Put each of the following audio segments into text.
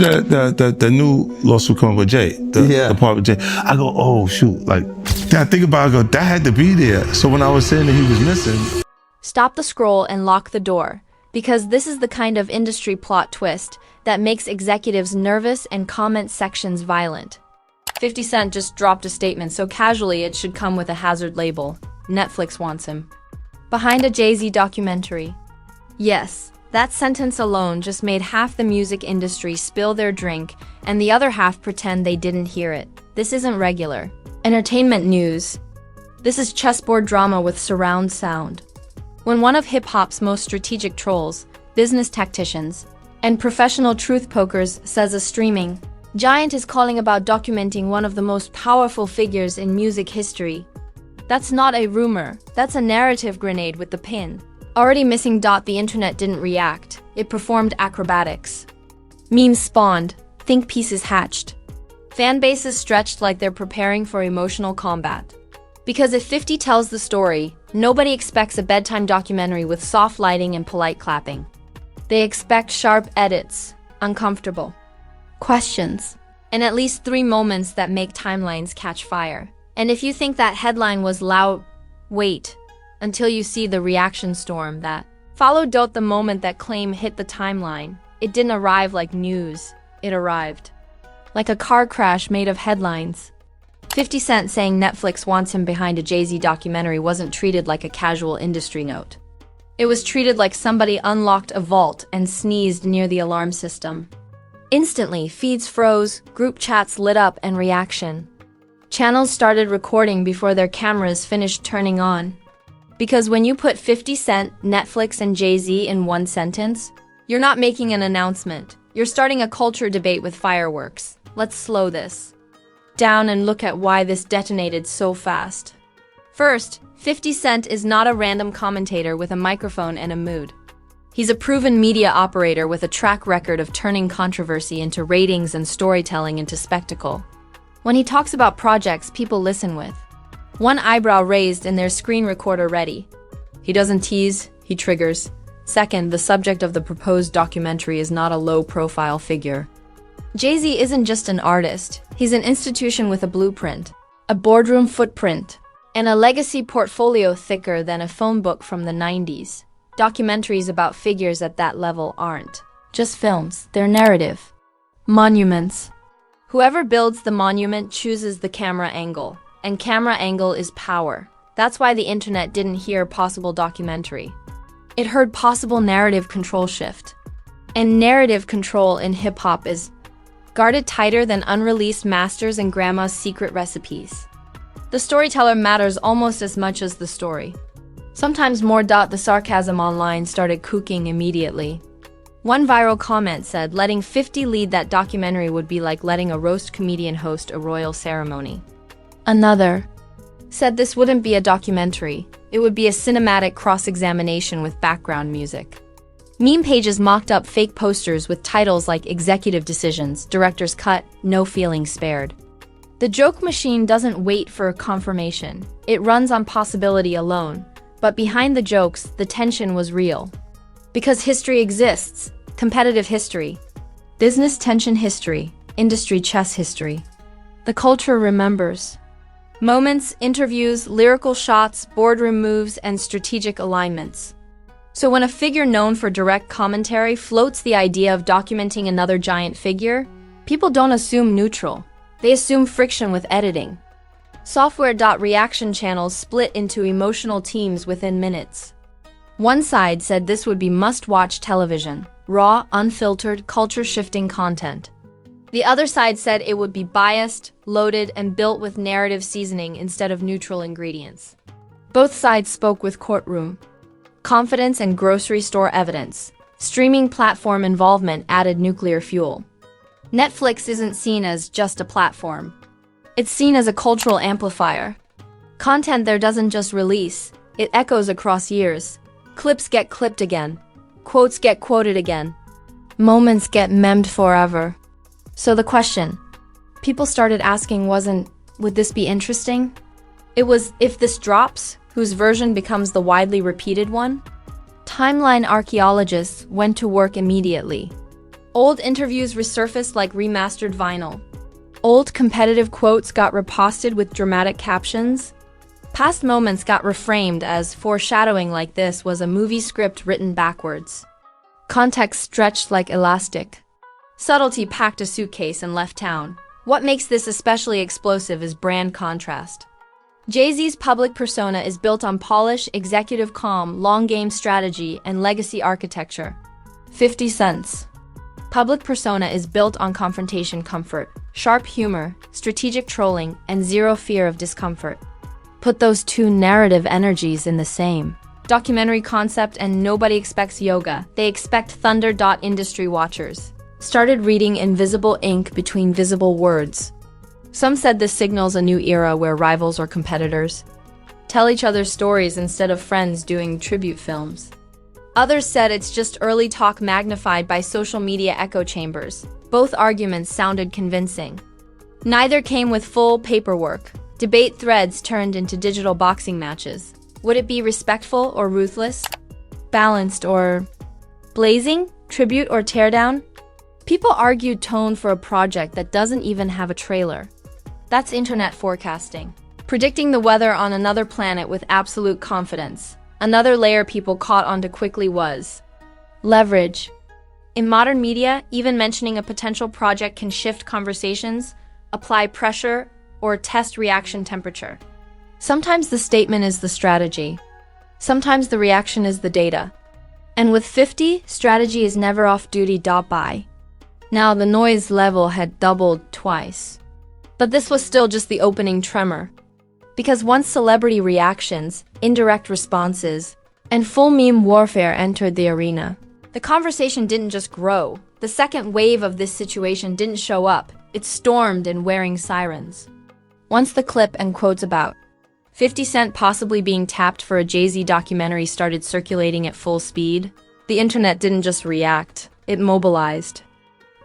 The new lawsuit coming with Jay, the part with Jay. I go, oh shoot, like, then I think about it, I go, that had to be there. So when I was saying that he was missing. Stop the scroll and lock the door, because this is the kind of industry plot twist that makes executives nervous and comment sections violent. 50 Cent just dropped a statement so casually it should come with a hazard label. Netflix wants him. Behind a Jay-Z documentary. Yes, that sentence alone just made half the music industry spill their drink and the other half pretend they didn't hear it. This isn't regular entertainment news. This is chessboard drama with surround sound. When one of hip-hop's most strategic trolls, business tacticians, and professional truth pokers says a streaming giant is calling about documenting one of the most powerful figures in music history, that's not a rumor, that's a narrative grenade with the pin. Already missing. The internet didn't react. It performed acrobatics. Memes spawned. Think pieces hatched. Fan bases stretched like they're preparing for emotional combat. Because if 50 tells the story, nobody expects a bedtime documentary with soft lighting and polite clapping. They expect sharp edits, uncomfortable questions, and at least 3 moments that make timelines catch fire. And if you think that headline was loud, wait until you see the reaction storm that followed. The moment that claim hit the timeline, it didn't arrive like news, it arrived like a car crash made of headlines. 50 Cent saying Netflix wants him behind a Jay-Z documentary wasn't treated like a casual industry note. It was treated like somebody unlocked a vault and sneezed near the alarm system. Instantly, feeds froze, group chats lit up, and reaction. Channels started recording before their cameras finished turning on. Because when you put 50 Cent, Netflix, and Jay-Z in one sentence, you're not making an announcement. You're starting a culture debate with fireworks. Let's slow this down and look at why this detonated so fast. First, 50 Cent is not a random commentator with a microphone and a mood. He's a proven media operator with a track record of turning controversy into ratings and storytelling into spectacle. When he talks about projects people listen with one eyebrow raised and their screen recorder ready. He doesn't tease, he triggers. Second, the subject of the proposed documentary is not a low-profile figure. Jay-Z isn't just an artist, he's an institution with a blueprint, a boardroom footprint, and a legacy portfolio thicker than a phone book from the 90s. Documentaries about figures at that level aren't just films, they're narrative. Monuments. Whoever builds the monument chooses the camera angle, and camera angle is power. That's why the internet didn't hear possible documentary. It heard possible narrative control shift. And narrative control in hip-hop is guarded tighter than unreleased masters and grandma's secret recipes. The storyteller matters almost as much as the story. Sometimes more. The sarcasm online started cooking immediately. One viral comment said letting 50 lead that documentary would be like letting a roast comedian host a royal ceremony. Another said this wouldn't be a documentary, it would be a cinematic cross-examination with background music. Meme pages mocked up fake posters with titles like Executive Decisions, Director's Cut, No Feelings Spared. The joke machine doesn't wait for confirmation, it runs on possibility alone. But behind the jokes, the tension was real. Because history exists, competitive history, business tension history, industry chess history. The culture remembers. Moments, interviews, lyrical shots, boardroom moves, and strategic alignments. So when a figure known for direct commentary floats the idea of documenting another giant figure, people don't assume neutral. They assume friction with editing. Software. Reaction channels split into emotional teams within minutes. One side said this would be must-watch television, raw, unfiltered, culture-shifting content. The other side said it would be biased, loaded, and built with narrative seasoning instead of neutral ingredients. Both sides spoke with courtroom confidence and grocery store evidence. Streaming platform involvement added nuclear fuel. Netflix isn't seen as just a platform. It's seen as a cultural amplifier. Content there doesn't just release, it echoes across years. Clips get clipped again. Quotes get quoted again. Moments get memed forever. So the question people started asking wasn't, would this be interesting? It was, if this drops, whose version becomes the widely repeated one? Timeline archaeologists went to work immediately. Old interviews resurfaced like remastered vinyl. Old competitive quotes got reposted with dramatic captions. Past moments got reframed as foreshadowing, like this was a movie script written backwards. Context stretched like elastic. Subtlety packed a suitcase and left town. What makes this especially explosive is brand contrast. Jay-Z's public persona is built on polish, executive calm, long-game strategy, and legacy architecture. 50 Cent's public persona is built on confrontation comfort, sharp humor, strategic trolling, and zero fear of discomfort. Put those two narrative energies in the same documentary concept and nobody expects yoga. They expect thunder. Industry watchers started reading invisible ink between visible words. Some said this signals a new era where rivals or competitors tell each other stories instead of friends doing tribute films. Others said it's just early talk magnified by social media echo chambers. Both arguments sounded convincing. Neither came with full paperwork. Debate threads turned into digital boxing matches. Would it be respectful or ruthless? Balanced or blazing? Tribute or teardown? People argued tone for a project that doesn't even have a trailer. That's internet forecasting. Predicting the weather on another planet with absolute confidence. Another layer people caught on to quickly was leverage. In modern media, even mentioning a potential project can shift conversations, apply pressure, or test reaction temperature. Sometimes the statement is the strategy. Sometimes the reaction is the data. And with 50, strategy is never off-duty. By now, the noise level had doubled twice. But this was still just the opening tremor. Because once celebrity reactions, indirect responses, and full meme warfare entered the arena, the conversation didn't just grow. The second wave of this situation didn't show up. It stormed in wearing sirens. Once the clip and quotes about 50 Cent possibly being tapped for a Jay-Z documentary started circulating at full speed, the internet didn't just react, it mobilized.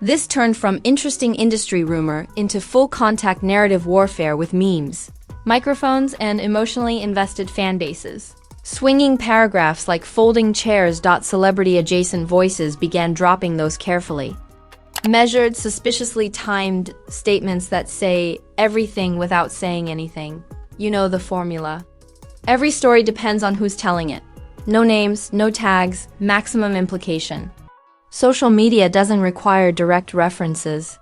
This turned from interesting industry rumor into full-contact narrative warfare with memes, microphones, and emotionally invested fan bases. Swinging paragraphs like folding chairs. Celebrity-adjacent voices began dropping those carefully. Measured, suspiciously timed statements that say everything without saying anything. You know the formula. Every story depends on who's telling it. No names, no tags, maximum implication. Social media doesn't require direct references.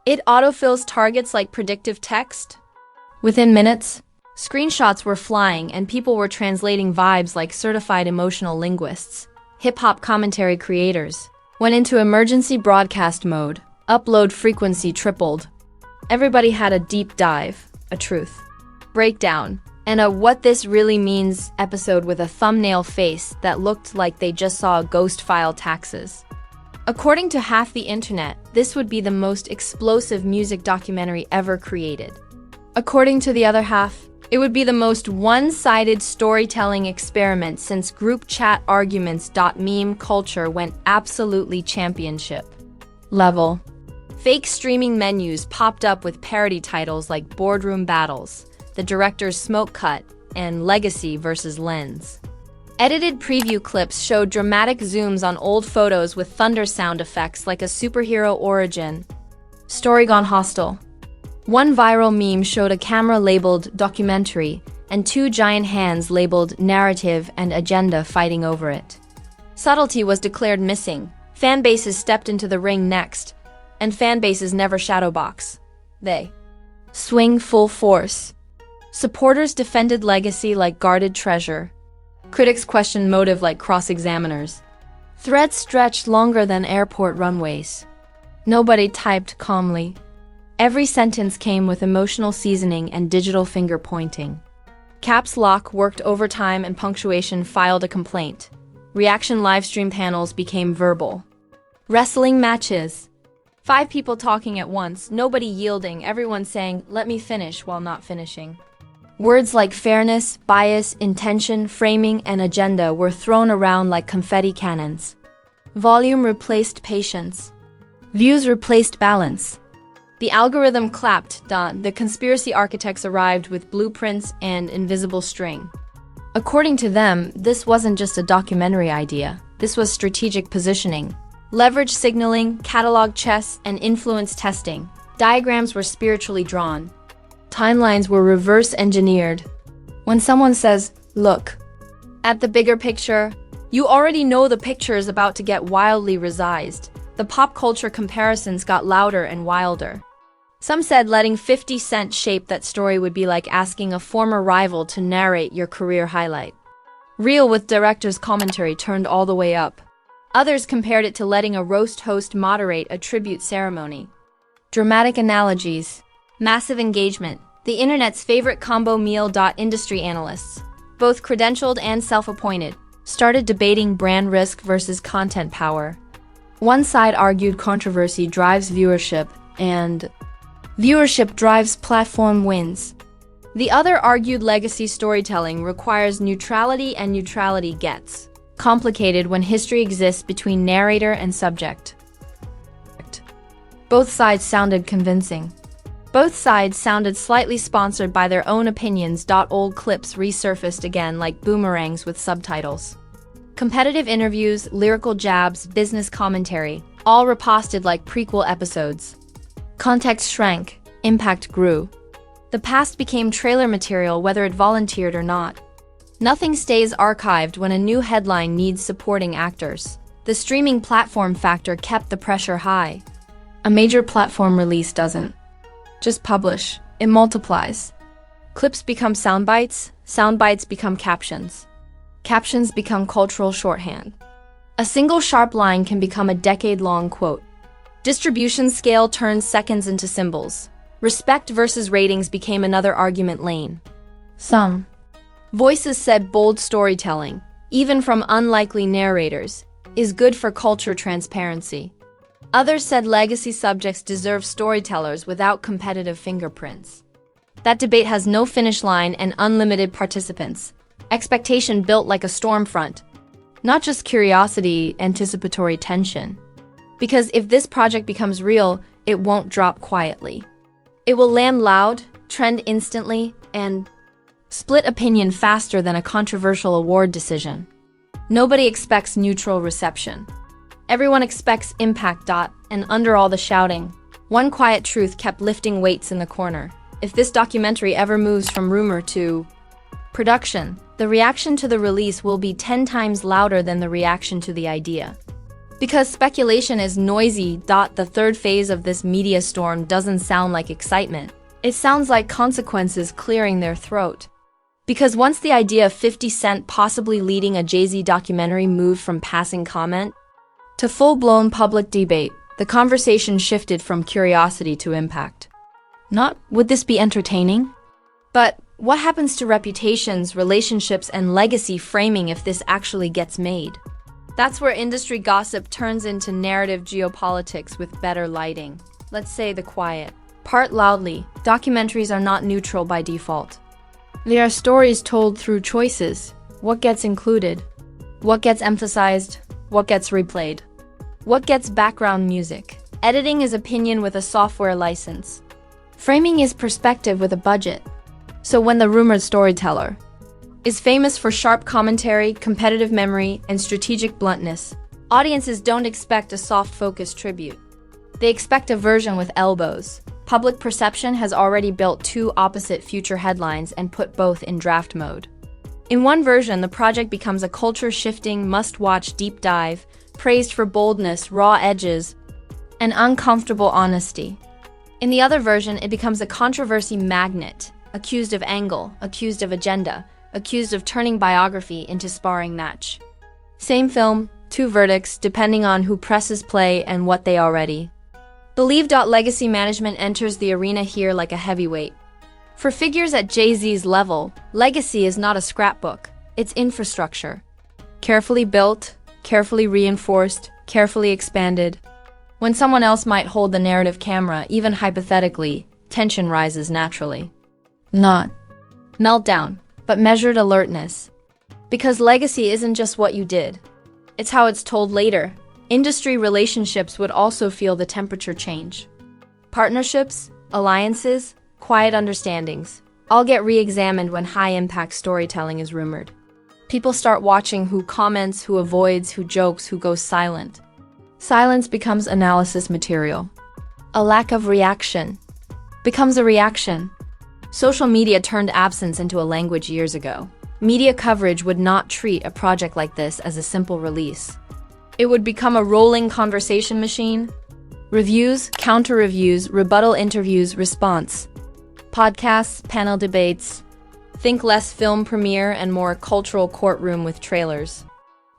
It autofills targets like predictive text. Within minutes, screenshots were flying and people were translating vibes like certified emotional linguists. Hip-hop commentary creators went into emergency broadcast mode. Upload frequency tripled. Everybody had a deep dive, a truth breakdown, and a what this really means episode with a thumbnail face that looked like they just saw a ghost file taxes. According to half the internet, this would be the most explosive music documentary ever created. According to the other half, it would be the most one-sided storytelling experiment since group chat arguments. Meme culture went absolutely championship level. Fake streaming menus popped up with parody titles like Boardroom Battles, The Director's Smoke Cut, and Legacy vs. Lens. Edited preview clips showed dramatic zooms on old photos with thunder sound effects like a superhero origin. Story gone hostile. One viral meme showed a camera labeled documentary and two giant hands labeled narrative and agenda fighting over it. Subtlety was declared missing. Fan bases stepped into the ring next, and fan bases never shadowbox. They swing full force. Supporters defended legacy like guarded treasure. Critics questioned motive like cross-examiners. Threads stretched longer than airport runways. Nobody typed calmly. Every sentence came with emotional seasoning and digital finger pointing. Caps Lock worked overtime and punctuation filed a complaint. Reaction livestream panels became verbal. Wrestling matches. 5 people talking at once, nobody yielding, everyone saying, "Let me finish," while not finishing. Words like fairness, bias, intention, framing, and agenda were thrown around like confetti cannons. Volume replaced patience. Views replaced balance. The algorithm clapped. The conspiracy architects arrived with blueprints and invisible string. According to them, this wasn't just a documentary idea. This was strategic positioning. Leverage signaling, catalog chess, and influence testing. Diagrams were spiritually drawn. Timelines were reverse engineered. When someone says, "Look at the bigger picture," you already know the picture is about to get wildly revised. The pop culture comparisons got louder and wilder. Some said letting 50 Cent shape that story would be like asking a former rival to narrate your career highlight. Real with director's commentary turned all the way up. Others compared it to letting a roast host moderate a tribute ceremony. Dramatic analogies. Massive engagement. The internet's favorite combo meal. Industry analysts, both credentialed and self-appointed, started debating brand risk versus content power. One side argued controversy drives viewership and viewership drives platform wins. The other argued legacy storytelling requires neutrality and neutrality gets complicated when history exists between narrator and subject. Both sides sounded convincing. Both sides sounded slightly sponsored by their own opinions. Old clips resurfaced again like boomerangs with subtitles. Competitive interviews, lyrical jabs, business commentary, all reposted like prequel episodes. Context shrank, impact grew. The past became trailer material whether it volunteered or not. Nothing stays archived when a new headline needs supporting actors. The streaming platform factor kept the pressure high. A major platform release doesn't just publish, it multiplies. Clips become sound bites become captions. Captions become cultural shorthand. A single sharp line can become a decade-long quote. Distribution scale turns seconds into symbols. Respect versus ratings became another argument lane. Some voices said bold storytelling, even from unlikely narrators, is good for culture transparency. Others said legacy subjects deserve storytellers without competitive fingerprints. That debate has no finish line and unlimited participants. Expectation built like a storm front. Not just curiosity, anticipatory tension. Because if this project becomes real, it won't drop quietly. It will land loud, trend instantly, and split opinion faster than a controversial award decision. Nobody expects neutral reception. Everyone expects impact. And under all the shouting, one quiet truth kept lifting weights in the corner. If this documentary ever moves from rumor to production, the reaction to the release will be 10 times louder than the reaction to the idea. Because speculation is noisy. The third phase of this media storm doesn't sound like excitement. It sounds like consequences clearing their throat. Because once the idea of 50 Cent possibly leading a Jay-Z documentary moved from passing comment to full-blown public debate, the conversation shifted from curiosity to impact. Not, would this be entertaining? But what happens to reputations, relationships, and legacy framing if this actually gets made? That's where industry gossip turns into narrative geopolitics with better lighting. Let's say the quiet part loudly. Documentaries are not neutral by default. They are stories told through choices. What gets included? What gets emphasized? What gets replayed? What gets background music? Editing is opinion with a software license. Framing is perspective with a budget. So when the rumored storyteller is famous for sharp commentary, competitive memory, and strategic bluntness, audiences don't expect a soft-focused tribute. They expect a version with elbows. Public perception has already built two opposite future headlines and put both in draft mode. In one version, the project becomes a culture-shifting, must-watch deep dive, praised for boldness, raw edges, and uncomfortable honesty. In the other version, it becomes a controversy magnet, accused of angle, accused of agenda, accused of turning biography into sparring match. Same film, two verdicts, depending on who presses play and what they already believe. Legacy management enters the arena here like a heavyweight. For figures at Jay-Z's level, legacy is not a scrapbook, it's infrastructure. Carefully built, carefully reinforced, carefully expanded. When someone else might hold the narrative camera, even hypothetically, tension rises naturally. Not meltdown, but measured alertness. Because legacy isn't just what you did, it's how it's told later. Industry relationships would also feel the temperature change. Partnerships, alliances, quiet understandings all get re-examined when high-impact storytelling is rumored. People start watching who comments, who avoids, who jokes, who goes silent. Silence becomes analysis material. A lack of reaction becomes a reaction. Social media turned absence into a language years ago. Media coverage would not treat a project like this as a simple release. It would become a rolling conversation machine. Reviews, counter-reviews, rebuttal interviews, response. Podcasts, panel debates. Think less film premiere and more cultural courtroom with trailers.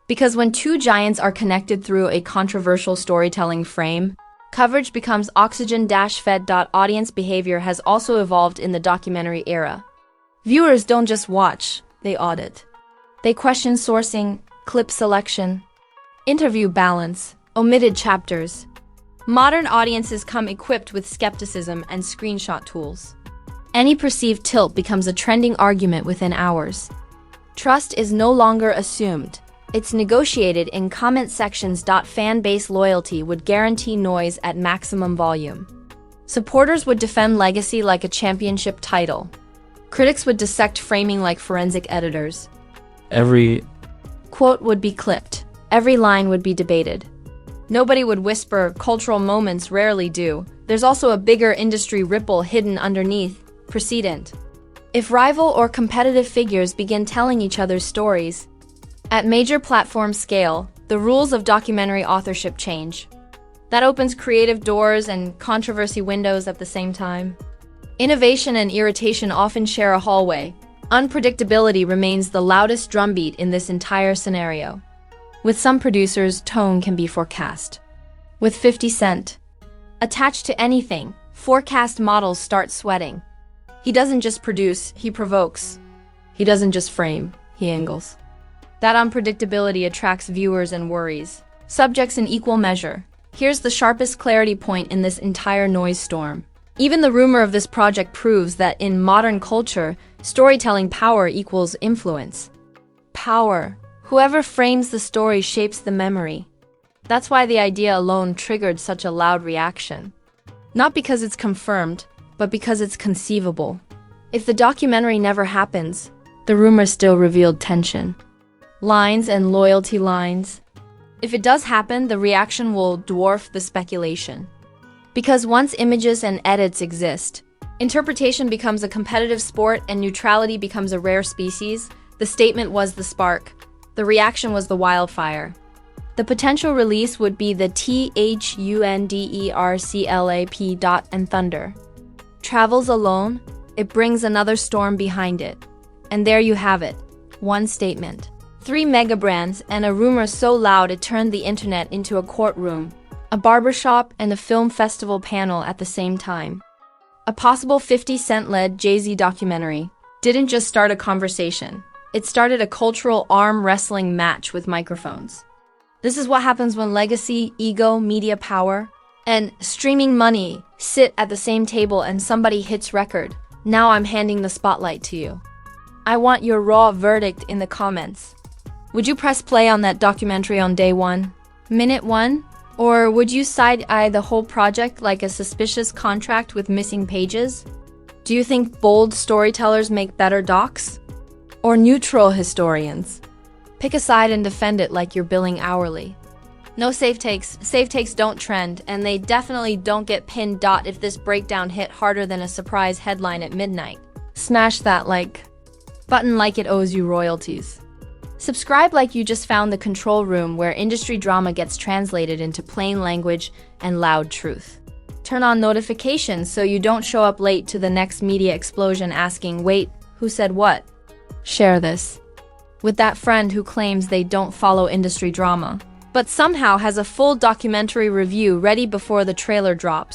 Because when two giants are connected through a controversial storytelling frame, coverage becomes oxygen-fed. Audience behavior has also evolved in the documentary era. Viewers don't just watch, they audit. They question sourcing, clip selection, interview balance, omitted chapters. Modern audiences come equipped with skepticism and screenshot tools. Any perceived tilt becomes a trending argument within hours. Trust is no longer assumed. It's negotiated in comment sections. Fan base loyalty would guarantee noise at maximum volume. Supporters would defend legacy like a championship title. Critics would dissect framing like forensic editors. Every quote would be clipped. Every line would be debated. Nobody would whisper, cultural moments rarely do. There's also a bigger industry ripple hidden underneath. Precedent. If rival or competitive figures begin telling each other's stories, at major platform scale, the rules of documentary authorship change. That opens creative doors and controversy windows at the same time. Innovation and irritation often share a hallway. Unpredictability remains the loudest drumbeat in this entire scenario. With some producers, tone can be forecast. With 50 Cent attached to anything, forecast models start sweating. He doesn't just produce, he provokes. He doesn't just frame, he angles. That unpredictability attracts viewers and worries. Subjects in equal measure. Here's the sharpest clarity point in this entire noise storm. Even the rumor of this project proves that in modern culture, storytelling power equals influence. Power. Whoever frames the story shapes the memory. That's why the idea alone triggered such a loud reaction. Not because it's confirmed, but because it's conceivable. If the documentary never happens, the rumor still revealed tension. Lines and loyalty lines. If it does happen, the reaction will dwarf the speculation. Because once images and edits exist, interpretation becomes a competitive sport and neutrality becomes a rare species. The statement was the spark. The reaction was the wildfire. The potential release would be the THUNDERCLAP. And thunder. Travels alone, it brings another storm behind it. And there you have it. One statement. 3 mega brands and a rumor so loud it turned the internet into a courtroom, a barbershop and a film festival panel at the same time. A possible 50 Cent-led Jay-Z documentary didn't just start a conversation. It started a cultural arm wrestling match with microphones. This is what happens when legacy, ego, media power, and streaming money sit at the same table and somebody hits record. Now I'm handing the spotlight to you. I want your raw verdict in the comments. Would you press play on that documentary on day 1, minute 1? Or would you side-eye the whole project like a suspicious contract with missing pages? Do you think bold storytellers make better docs? Or neutral historians? Pick a side and defend it like you're billing hourly. No safe takes. Safe takes don't trend, and they definitely don't get pinned. If this breakdown hit harder than a surprise headline at midnight, smash that like button like it owes you royalties. Subscribe like you just found the control room where industry drama gets translated into plain language and loud truth. Turn on notifications so you don't show up late to the next media explosion asking, wait, who said what? Share this with that friend who claims they don't follow industry drama, but somehow has a full documentary review ready before the trailer drops.